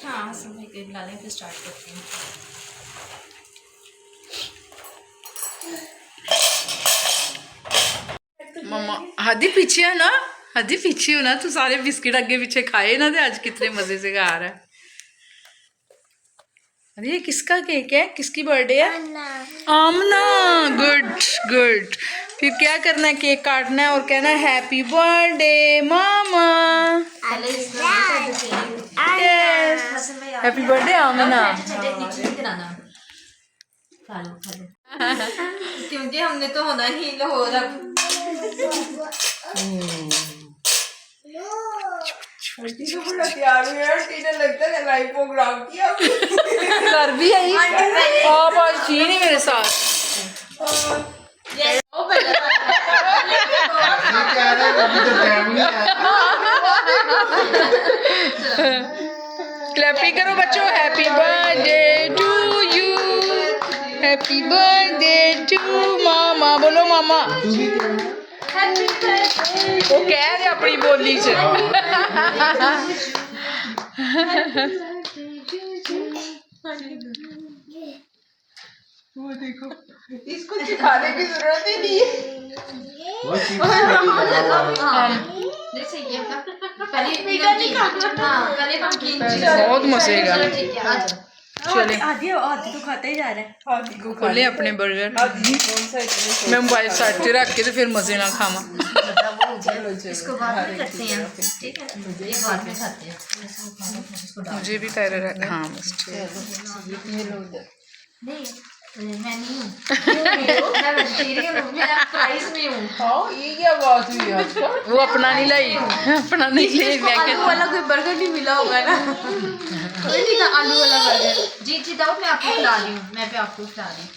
हाँ हसन भाई के बुला लें फिर स्टार्ट करते हैं। मम्मा हदी पीछे है ना, हदी पीछे हो ना, तू सारे बिस्किट आगे पीछे खाए ना, तो आज कितने मजे से खा रहा है। अरे ये किसका केक है, किसकी बर्थडे है? आमना। Good good. फिर क्या करना है, केक काटना है और कहना है हैप्पी बर्थडे मामा। हैप्पी बर्थडे आमना। क्योंकि हमने तो होना ही लाहौर अब। बड़ा प्यार हुआ, टीना लगता है लाइव प्रोग्राम किया कर भी आई आप आज थी नहीं मेरे साथ। क्लैपिंग करो बच्चों। Happy birthday to you, happy birthday to मामा। बोलो मामा। वो कह रहे अपनी बोली च। वो देखो, इसको सिखाने की जरूरत ही नहीं है। बहुत मजे का। चले आधी तो खाता ही जा रहा है। खोले अपने बर्गर। मैं मोबाइल साइड पे रख के तो फिर मजे ना खावा। इसको बाद में करते हैं, ठीक है? ये बाद में खाते हैं। मुझे भी तेरा हाँ बस नहीं मैं नहीं हूँ, मैं वेजिटेरियन हूँ, मैं प्राइस में हूँ। ये क्या बात हुई आज का? वो अपना नहीं लाई, अपना नहीं लाई। आलू वाला कोई बर्गर नहीं मिला होगा ना। आलू वाला बर्गर। जी दाऊद मैं आपको खिला रही हूँ, मैं पे आपको खिला रही हूँ।